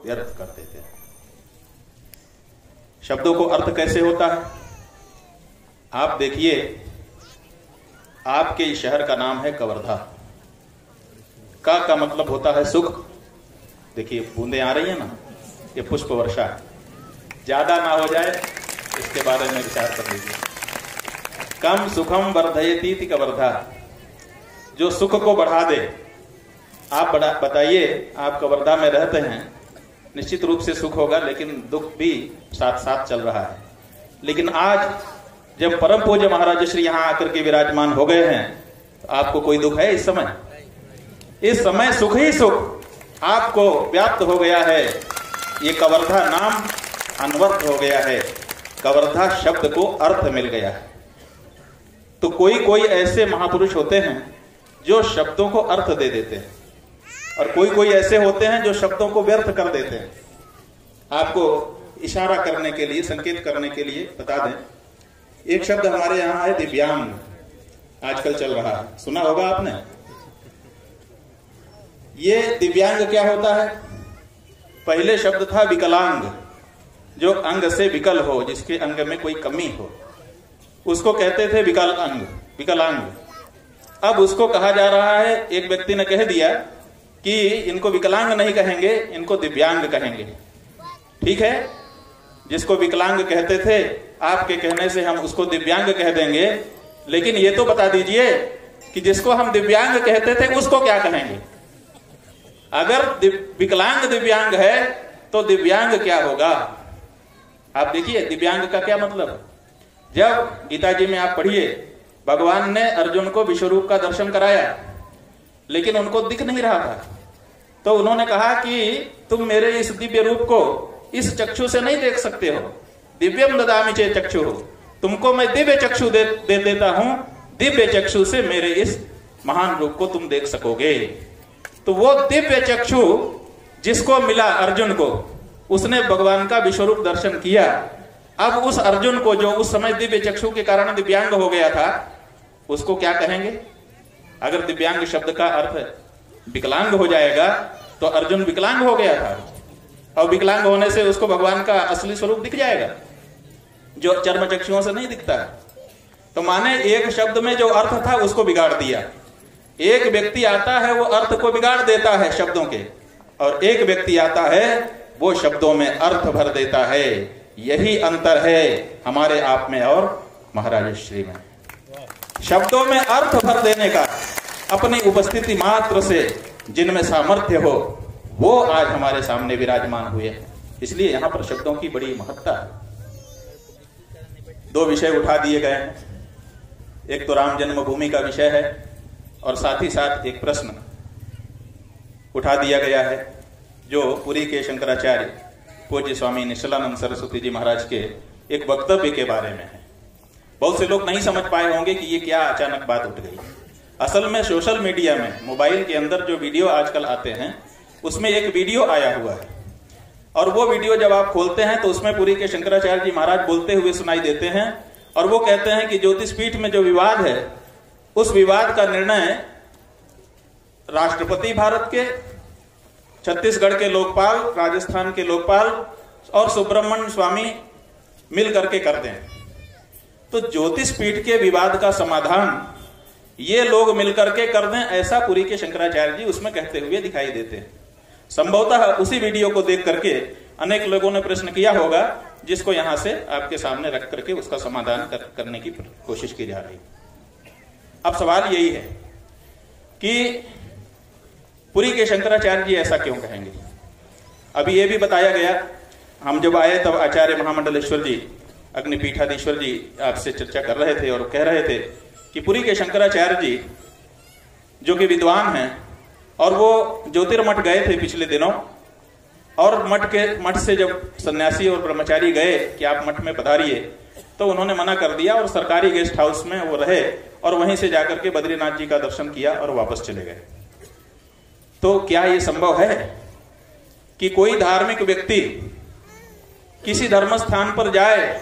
व्यर्थ कर देते हैं। शब्दों को अर्थ कैसे होता है? आप देखिए, आपके इस शहर का नाम है कवर्धा। का मतलब होता है सुख। देखिए बूंदें आ रही है ना, ये पुष्प वर्षा है। ज्यादा ना हो जाए इसके बारे में विचार कर लीजिए। कम सुखम वर्धयति कवर्धा, जो सुख को बढ़ा दे। आप बताइए, आप कवर्धा में रहते हैं, निश्चित रूप से सुख होगा, लेकिन दुख भी साथ साथ चल रहा है। लेकिन आज जब परम पूज्य महाराज श्री यहां आकर के विराजमान हो गए हैं, तो आपको कोई दुख है? इस समय सुख ही सुख आपको व्याप्त हो गया है। ये कवर्धा नाम अनवर्थ हो गया है, कवर्धा शब्द को अर्थ मिल गया है। तो कोई ऐसे महापुरुष होते हैं जो शब्दों को अर्थ दे देते हैं, और कोई ऐसे होते हैं जो शब्दों को व्यर्थ कर देते हैं। आपको इशारा करने के लिए, संकेत करने के लिए बता दें, एक शब्द हमारे यहां है दिव्यांग, आजकल चल रहा है, सुना होगा आपने। ये दिव्यांग क्या होता है? पहले शब्द था विकलांग, जो अंग से विकल हो, जिसके अंग में कोई कमी हो, उसको कहते थे विकलांग। अब उसको कहा जा रहा है, एक व्यक्ति ने कह दिया कि इनको विकलांग नहीं कहेंगे, इनको दिव्यांग कहेंगे। ठीक है, जिसको विकलांग कहते थे, आपके कहने से हम उसको दिव्यांग कह देंगे। लेकिन ये तो बता दीजिए कि जिसको हम दिव्यांग कहते थे उसको क्या कहेंगे? अगर विकलांग दिव्यांग है तो दिव्यांग क्या होगा? आप देखिए दिव्यांग का क्या मतलब। जब गीता जी में आप पढ़िए, भगवान ने अर्जुन को विश्वरूप का दर्शन कराया, लेकिन उनको दिख नहीं रहा था। तो उन्होंने कहा कि तुम मेरे इस दिव्य रूप को इस चक्षु से नहीं देख सकते हो। दिव्यम ददामि चे चक्षु हो, तुमको मैं दिव्य चक्षु दे देता हूं, दिव्य चक्षु से मेरे इस महान रूप को तुम देख सकोगे। तो वो दिव्य चक्षु जिसको मिला अर्जुन को, उसने भगवान का विश्वरूप दर्शन किया। अब उस अर्जुन को, जो उस समय दिव्य चक्षु के कारण दिव्यांग हो गया था, उसको क्या कहेंगे? अगर दिव्यांग शब्द का अर्थ विकलांग हो जाएगा तो अर्जुन विकलांग हो गया था, और विकलांग होने से उसको भगवान का असली स्वरूप दिख जाएगा, जो चर्म चक्षुओं से नहीं दिखता है। तो माने एक शब्द में जो अर्थ था उसको बिगाड़ दिया। एक व्यक्ति आता है वो अर्थ को बिगाड़ देता है शब्दों के, और एक व्यक्ति आता है वो शब्दों में अर्थ भर देता है। यही अंतर है हमारे आप में और महाराज श्री में। शब्दों में अर्थ भर देने का अपनी उपस्थिति मात्र से जिनमें सामर्थ्य हो, वो आज हमारे सामने विराजमान हुए हैं। इसलिए यहां पर शब्दों की बड़ी महत्ता है। दो विषय उठा दिए गए हैं, एक तो राम जन्मभूमि का विषय है, और साथ ही साथ एक प्रश्न उठा दिया गया है जो पुरी के शंकराचार्य पूज्य स्वामी निश्चलानंद सरस्वती जी महाराज के एक वक्तव्य के बारे में है। बहुत से लोग नहीं समझ पाए होंगे कि ये क्या अचानक बात उठ गई। असल में सोशल मीडिया में, मोबाइल के अंदर जो वीडियो आजकल आते हैं, उसमें एक वीडियो आया हुआ है, और वो वीडियो जब आप खोलते हैं तो उसमें पुरी के शंकराचार्य जी महाराज बोलते हुए सुनाई देते हैं, और वो कहते हैं कि ज्योतिष पीठ में जो विवाद है, उस विवाद का निर्णय राष्ट्रपति भारत के, छत्तीसगढ़ के लोकपाल, राजस्थान के लोकपाल और सुब्रमण्य स्वामी मिल करके करते हैं। तो ज्योतिष पीठ के विवाद का समाधान ये लोग मिलकर के कर दें, ऐसा पुरी के शंकराचार्य जी उसमें कहते हुए दिखाई देते हैं। संभवतः उसी वीडियो को देख करके अनेक लोगों ने प्रश्न किया होगा, जिसको यहां से आपके सामने रख करके उसका समाधान करने की कोशिश की जा रही। अब सवाल यही है कि पुरी के शंकराचार्य जी ऐसा क्यों कहेंगे। अभी ये भी बताया गया, हम जब आए तब आचार्य महामंडलेश्वर जी, अग्निपीठाधीश्वर जी आपसे चर्चा कर रहे थे और कह रहे थे कि पुरी के शंकराचार्य जी जो कि विद्वान हैं, और वो ज्योतिर्मठ गए थे पिछले दिनों, और मठ से जब सन्यासी और ब्रह्मचारी गए कि आप मठ में पधारिए, तो उन्होंने मना कर दिया और सरकारी गेस्ट हाउस में वो रहे, और वहीं से जाकर के बद्रीनाथ जी का दर्शन किया और वापस चले गए। तो क्या ये संभव है कि कोई धार्मिक व्यक्ति किसी धर्म स्थान पर जाए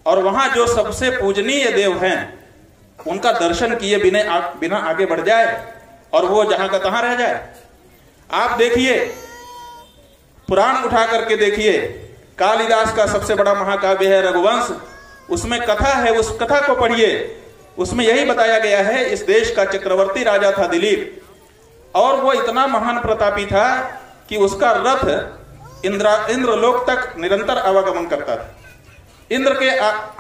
और वहां जो सबसे पूजनीय देव हैं उनका दर्शन किए बिना आगे बढ़ जाए और वो जहां का तहां रह जाए? आप देखिए, पुराण उठा करके देखिए, कालिदास का सबसे बड़ा महाकाव्य है रघुवंश, उसमें कथा है, उस कथा को पढ़िए। उसमें यही बताया गया है, इस देश का चक्रवर्ती राजा था दिलीप, और वो इतना महान प्रतापी था कि उसका रथ इंद्रलोक तक निरंतर आवागमन करता था। इंद्र के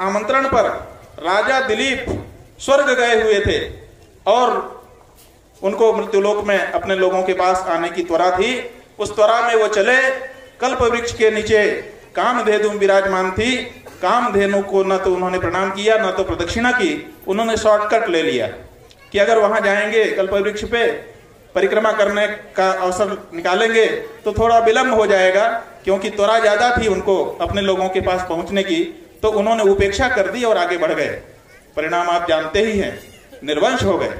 आमंत्रण पर राजा दिलीप स्वर्ग गए हुए थे और उनको मृत्युलोक में अपने लोगों के पास आने की त्वरा थी। उस त्वरा में वो चले, कल्प वृक्ष के नीचे कामधेनु विराजमान थी। कामधेनु को न तो उन्होंने प्रणाम किया, न तो प्रदक्षिणा की, उन्होंने शॉर्टकट ले लिया कि अगर वहां जाएंगे, कल्प वृक्ष पे परिक्रमा करने का अवसर निकालेंगे तो थोड़ा विलंब हो जाएगा, क्योंकि त्वरा ज्यादा थी उनको अपने लोगों के पास पहुंचने की। तो उन्होंने उपेक्षा कर दी और आगे बढ़ गए। परिणाम आप जानते ही हैं, निर्वंश हो गए,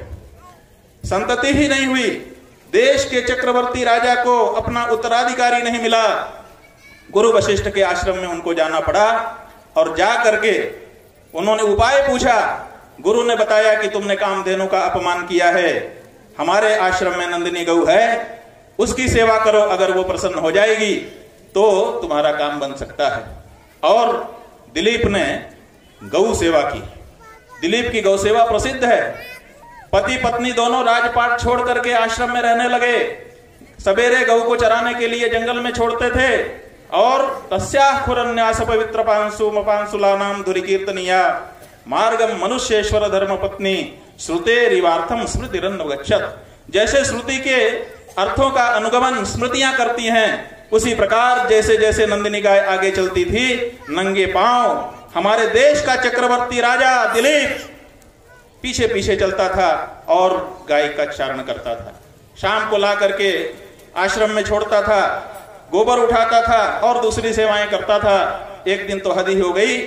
संतति ही नहीं हुई। देश के चक्रवर्ती राजा को अपना उत्तराधिकारी नहीं मिला। गुरु वशिष्ठ के आश्रम में उनको जाना पड़ा और जा करके उन्होंने उपाय पूछा। गुरु ने बताया कि तुमने कामधेनु का अपमान किया है, हमारे आश्रम में नंदिनी गौ है, उसकी सेवा करो, अगर वो प्रसन्न हो जाएगी तो तुम्हारा काम बन सकता है। और दिलीप ने गौ सेवा की। दिलीप की गौ सेवा प्रसिद्ध है। पति पत्नी दोनों राजपाट छोड़ करके आश्रम में रहने लगे। सवेरे गौ को चराने के लिए जंगल में छोड़ते थे और तस्याः खुरन्यास पवित्र पांसुलानाम धुरि कीर्तनीया मार्गम मनुष्येश्वर धर्म पत्नी श्रुते रिवार्थम स्मृतिरन्वगच्छत। जैसे श्रुति के अर्थों का अनुगमन स्मृतियां करती हैं, उसी प्रकार जैसे जैसे नंदिनी गाय आगे चलती थी, नंगे पांव हमारे देश का चक्रवर्ती राजा दिलीप पीछे पीछे चलता था और गाय का चारण करता था। शाम को ला करके आश्रम में छोड़ता था, गोबर उठाता था और दूसरी सेवाएं करता था। एक दिन तो हद ही हो गई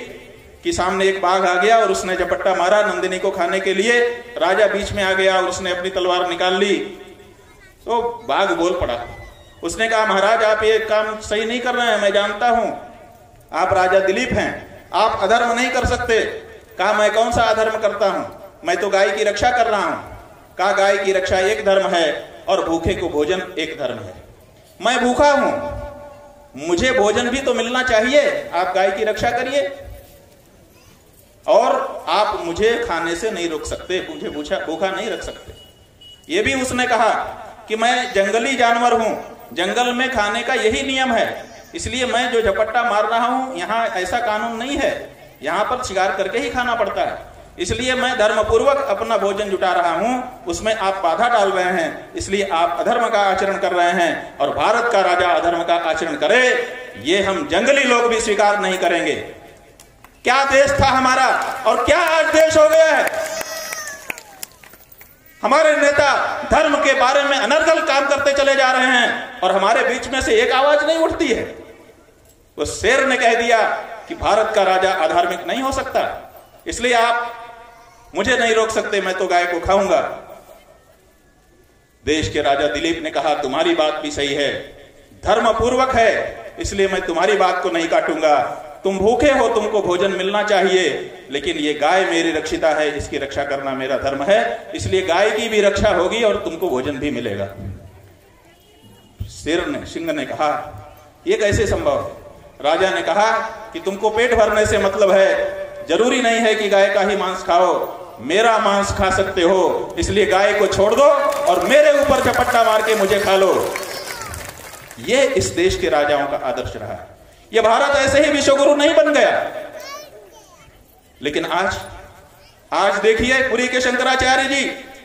कि सामने एक बाघ आ गया और उसने झपट्टा मारा नंदिनी को खाने के लिए। राजा बीच में आ गया और उसने अपनी तलवार निकाल ली तो बाघ बोल पड़ा। उसने कहा, महाराज आप ये काम सही नहीं कर रहे हैं, मैं जानता हूं आप राजा दिलीप हैं, आप अधर्म नहीं कर सकते। कहा, मैं कौन सा अधर्म करता हूं, मैं तो गाय की रक्षा कर रहा हूं। कहा, गाय की रक्षा एक धर्म है और भूखे को भोजन एक धर्म है। मैं भूखा हूं, मुझे भोजन भी तो मिलना चाहिए, आप गाय की रक्षा करिए और आप मुझे खाने से नहीं रोक सकते, मुझे भूखा नहीं रख सकते। ये भी उसने कहा कि मैं जंगली जानवर हूं, जंगल में खाने का यही नियम है, इसलिए मैं जो झपट्टा मार रहा हूं, यहां ऐसा कानून नहीं है, यहां पर शिकार करके ही खाना पड़ता है, इसलिए मैं धर्मपूर्वक अपना भोजन जुटा रहा हूं, उसमें आप बाधा डाल रहे हैं, इसलिए आप अधर्म का आचरण कर रहे हैं और भारत का राजा अधर्म का आचरण करे, ये हम जंगली लोग भी स्वीकार नहीं करेंगे। क्या देश था हमारा और क्या आज देश हो गया है। हमारे नेता धर्म के बारे में अनर्गल काम करते चले जा रहे हैं और हमारे बीच में से एक आवाज नहीं उठती है। वो शेर ने कह दिया कि भारत का राजा अधार्मिक नहीं हो सकता, इसलिए आप मुझे नहीं रोक सकते, मैं तो गाय को खाऊंगा। देश के राजा दिलीप ने कहा, तुम्हारी बात भी सही है, धर्म पूर्वक है, इसलिए मैं तुम्हारी बात को नहीं काटूंगा। तुम भूखे हो, तुमको भोजन मिलना चाहिए, लेकिन ये गाय मेरी रक्षिता है, इसकी रक्षा करना मेरा धर्म है, इसलिए गाय की भी रक्षा होगी और तुमको भोजन भी मिलेगा। सिंह ने कहा, ये कैसे संभव है। राजा ने कहा कि तुमको पेट भरने से मतलब है, जरूरी नहीं है कि गाय का ही मांस खाओ, मेरा मांस खा सकते हो, इसलिए गाय को छोड़ दो और मेरे ऊपर झपट्टा मार के मुझे खा लो। ये इस देश के राजाओं का आदर्श रहा है। यह भारत ऐसे ही विश्वगुरु नहीं बन गया। लेकिन आज देखिए, पुरी के शंकराचार्य जी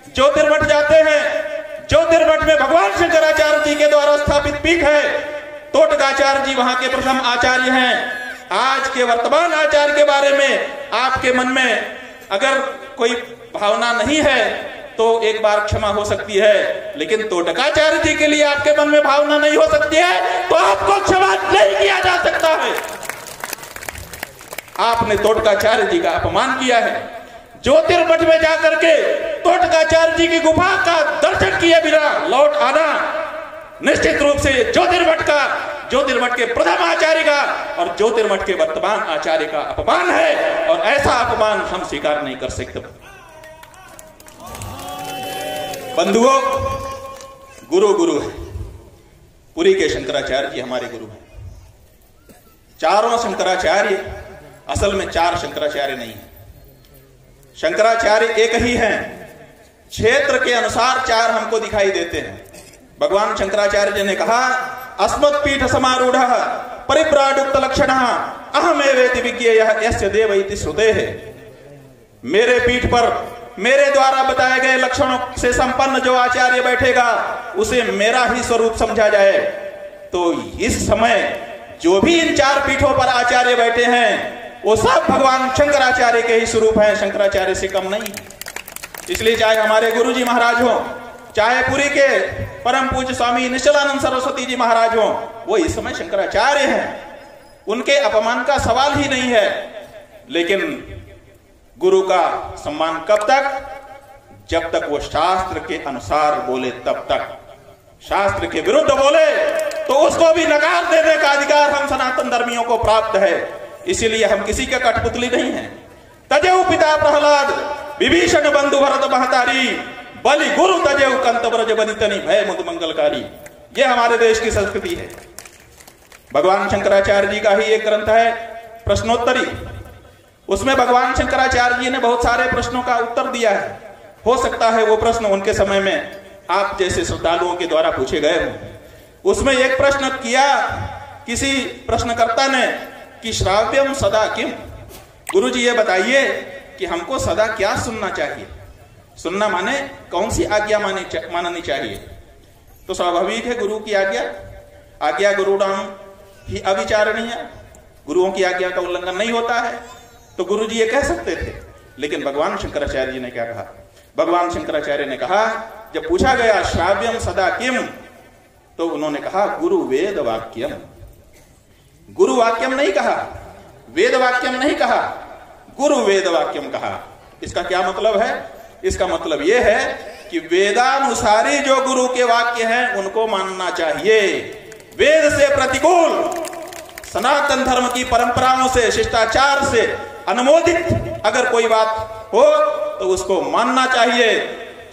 ज्योतिर्मठ जाते हैं, ज्योतिर्मठ में भगवान शंकराचार्य जी के द्वारा स्थापित पीठ है, तोटकाचार्य जी वहां के प्रथम आचार्य हैं। आज के वर्तमान आचार्य के बारे में आपके मन में अगर कोई भावना नहीं है तो एक बार क्षमा हो सकती है, लेकिन तोटकाचार्य जी के लिए आपके मन में भावना नहीं हो सकती है तो आपको क्षमा नहीं किया जा सकता है। आपने तोटकाचार्य जी का अपमान किया है। ज्योतिर्मठ में जाकर के तोटकाचार्य जी की गुफा का दर्शन किए बिना लौट आना निश्चित रूप से ज्योतिर्मठ के प्रथम आचार्य का और ज्योतिर्मठ के वर्तमान आचार्य का अपमान है, और ऐसा अपमान हम स्वीकार नहीं कर सकते। बंधुओं, गुरु गुरु है, पुरी के शंकराचार्य जी हमारे गुरु हैं। चारों शंकराचार्य, असल में चार शंकराचार्य नहीं है, शंकराचार्य एक ही हैं, क्षेत्र के अनुसार चार हमको दिखाई देते हैं। भगवान शंकराचार्य जी ने कहा, अस्मत् पीठ समारूढ़ परिव्राजुक्त लक्षण अहमेवेति विज्ञेयः यस्य देव इति श्रुतेः। मेरे पीठ पर मेरे द्वारा बताए गए लक्षणों से संपन्न जो आचार्य बैठेगा उसे मेरा ही स्वरूप समझा जाए। तो इस समय जो भी इन चार पीठों पर आचार्य बैठे हैं वो सब भगवान शंकराचार्य के ही स्वरूप हैं, शंकराचार्य से कम नहीं। इसलिए चाहे हमारे गुरु जी महाराज हो, चाहे पुरी के परम पूज्य स्वामी निश्चलानंद सरस्वती जी महाराज हो, वो इस समय शंकराचार्य हैं, उनके अपमान का सवाल ही नहीं है। लेकिन गुरु का सम्मान कब तक? जब तक वो शास्त्र के अनुसार बोले तब तक। शास्त्र के विरुद्ध बोले तो उसको भी नकार देने का अधिकार हम सनातन धर्मियों को प्राप्त है। इसीलिए हम किसी के कठपुतली नहीं है। तजेऊ पिता प्रहलाद विभीषण बंधु भरत महतारी, बलि गुरु तजेऊ कंत ब्रज बनितनि भय मुद मंगलकारी। यह हमारे देश की संस्कृति है। भगवान शंकराचार्य जी का ही एक ग्रंथ है प्रश्नोत्तरी, उसमें भगवान शंकराचार्य जी ने बहुत सारे प्रश्नों का उत्तर दिया है। हो सकता है वो प्रश्न उनके समय में आप जैसे श्रद्धालुओं के द्वारा पूछे गए हों। उसमें एक प्रश्न किया किसी प्रश्नकर्ता ने कि श्राव्यम सदा किम, गुरु जी ये बताइए कि हमको सदा क्या सुनना चाहिए। सुनना माने कौन सी आज्ञा माननी चाहिए। तो स्वाभाविक है गुरु की आज्ञा गुरुणाम ही अविचारणीय, गुरुओं की आज्ञा का उल्लंघन नहीं होता है। तो गुरु जी ये कह सकते थे, लेकिन भगवान शंकराचार्य जी ने क्या कहा? भगवान शंकराचार्य ने कहा, जब पूछा गया श्राव्यम सदा किम, तो उन्होंने कहा गुरु वेद वाक्यम। गुरु वाक्यम नहीं कहा, वेद वाक्यम नहीं कहा, गुरु वेद वाक्यम कहा। इसका क्या मतलब है? इसका मतलब यह है कि वेदानुसारी जो गुरु के वाक्य हैं उनको मानना चाहिए। वेद से प्रतिकूल, सनातन धर्म की परंपराओं से, शिष्टाचार से अनुमोदित अगर कोई बात हो तो उसको मानना चाहिए,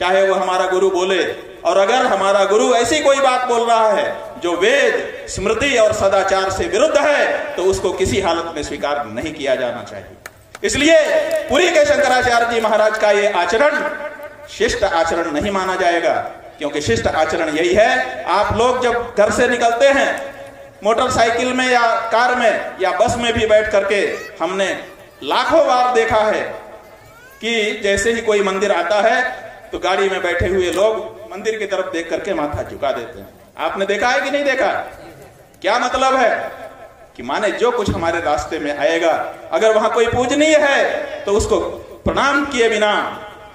चाहे वो हमारा गुरु बोले। और अगर हमारा गुरु ऐसी कोई बात बोल रहा है जो वेद, स्मृति और सदाचार से विरुद्ध है तो उसको किसी हालत में स्वीकार नहीं किया जाना चाहिए। इसलिए पुरी के शंकराचार्य जी महाराज का ये आचरण शिष्ट आचरण नहीं माना जाएगा, क्योंकि शिष्ट आचरण यही है, आप लोग जब घर से निकलते हैं मोटरसाइकिल में या कार में या बस में भी बैठ करके, हमने लाखों बार देखा है कि जैसे ही कोई मंदिर आता है तो गाड़ी में बैठे हुए लोग मंदिर की तरफ देख करके माथा झुका देते हैं। आपने देखा है कि नहीं देखा? क्या मतलब है कि माने जो कुछ हमारे रास्ते में आएगा, अगर वहां कोई पूजनीय है तो उसको प्रणाम किए बिना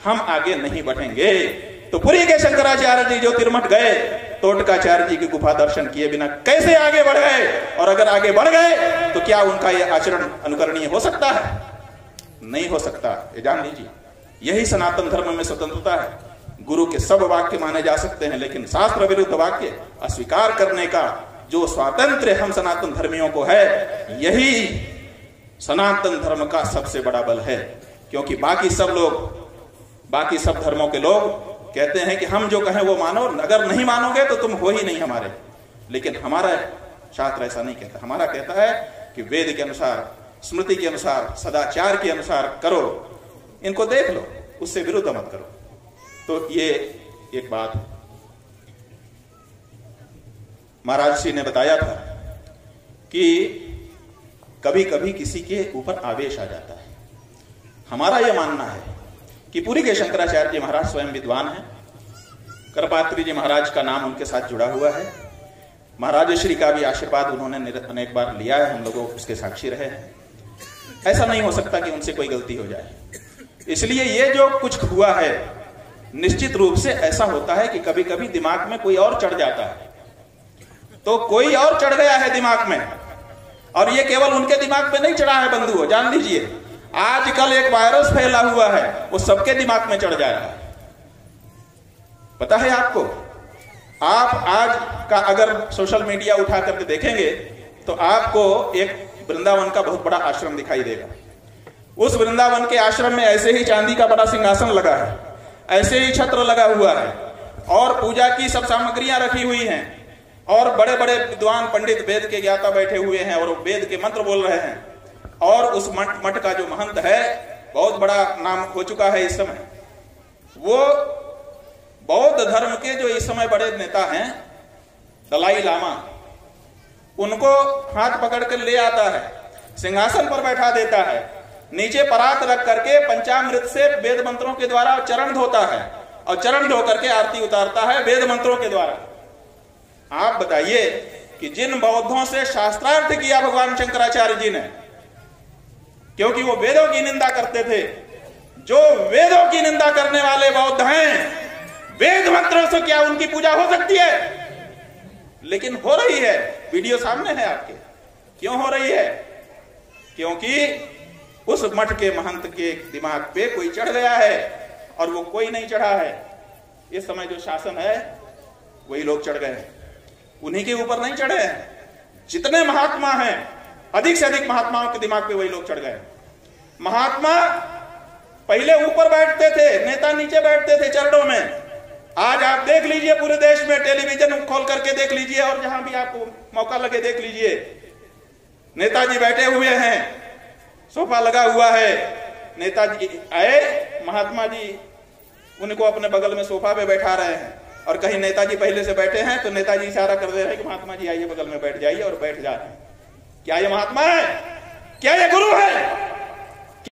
हम आगे नहीं बढ़ेंगे। तो पुरी के शंकराचार्य जी जो तिरमठ गए, तोटकाचार्य जी की गुफा दर्शन किए बिना कैसे आगे बढ़ गए? और अगर आगे बढ़ गए तो क्या उनका यह आचरण अनुकरणीय हो सकता है? नहीं हो सकता, ये जान लीजिए। यही सनातन धर्म में स्वतंत्रता है। गुरु के सब वाक्य माने जा सकते हैं, लेकिन शास्त्र विरुद्ध वाक्य अस्वीकार करने का जो स्वातंत्र्य हम सनातन धर्मियों को है, यही सनातन धर्म का सबसे बड़ा बल है। क्योंकि बाकी सब धर्मों के लोग कहते हैं कि हम जो कहें वो मानो, अगर नहीं मानोगे तो तुम हो ही नहीं हमारे। लेकिन हमारा शास्त्र ऐसा नहीं कहता। हमारा कहता है कि वेद के अनुसार, स्मृति के अनुसार, सदाचार के अनुसार करो, इनको देख लो, उससे विरुद्ध मत करो। तो ये एक बात है। महाराज जी ने बताया था कि कभी कभी किसी के ऊपर आवेश आ जाता है। हमारा यह मानना है कि पुरी के शंकराचार्य जी महाराज स्वयं विद्वान हैं। करपात्री जी महाराज का नाम उनके साथ जुड़ा हुआ है। महाराज श्री का भी आशीर्वाद उन्होंने अनेक बार लिया है, हम लोगों उसके साक्षी रहे हैं। ऐसा नहीं हो सकता कि उनसे कोई गलती हो जाए। इसलिए ये जो कुछ हुआ है, निश्चित रूप से ऐसा होता है कि कभी कभी दिमाग में कोई और चढ़ जाता है। तो कोई और चढ़ गया है दिमाग में, और ये केवल उनके दिमाग में नहीं चढ़ा है बंधुओं, जान लीजिए आजकल एक वायरस फैला हुआ है, वो सबके दिमाग में चढ़ जाएगा। पता है आपको? आप आज का अगर सोशल मीडिया उठा करके देखेंगे तो आपको एक वृंदावन का बहुत बड़ा आश्रम दिखाई देगा। उस वृंदावन के आश्रम में ऐसे ही चांदी का बड़ा सिंहासन लगा है, ऐसे ही छत्र लगा हुआ है, और पूजा की सब सामग्रियां रखी हुई हैं। और बड़े बड़े विद्वान पंडित वेद के ज्ञाता बैठे हुए हैं और वेद के मंत्र बोल रहे हैं। और उस मठ का जो महंत है, बहुत बड़ा नाम हो चुका है इस समय, वो बौद्ध धर्म के जो इस समय बड़े नेता हैं, दलाई लामा, उनको हाथ पकड़ कर ले आता है, सिंहासन पर बैठा देता है, नीचे परात रख करके पंचामृत से वेद मंत्रों के द्वारा चरण धोता है और चरण धो करके आरती उतारता है वेद मंत्रों के द्वारा। आप बताइए कि जिन बौद्धों से शास्त्रार्थ किया भगवान शंकराचार्य जी ने, क्योंकि वो वेदों की निंदा करते थे, जो वेदों की निंदा करने वाले बौद्ध हैं, वेद मंत्रों से क्या उनकी पूजा हो सकती है? लेकिन हो रही है, वीडियो सामने है आपके। क्यों हो रही है? क्योंकि उस मठ के महंत के दिमाग पे कोई चढ़ गया है और वो कोई नहीं चढ़ा है। इस समय जो शासन है वही लोग चढ़ गए हैं, उन्हीं के ऊपर नहीं चढ़े हैं। जितने महात्मा हैं, अधिक से अधिक महात्माओं के दिमाग पे वही लोग चढ़ गए। महात्मा पहले ऊपर बैठते थे, नेता नीचे बैठते थे चरणों में। आज आप देख लीजिए पूरे देश में, टेलीविजन खोल करके देख लीजिए और जहां भी आपको मौका लगे देख लीजिए, नेताजी बैठे हुए हैं, सोफा लगा हुआ है, नेताजी आए, महात्मा जी उनको अपने बगल में सोफा पे बैठा रहे हैं और कहीं नेताजी पहले से बैठे हैं तो नेताजी इशारा कर दे रहे हैं कि महात्मा जी आइए बगल में बैठ जाइए, और बैठ जा रहे हैं। क्या ये महात्मा है? क्या ये गुरु है?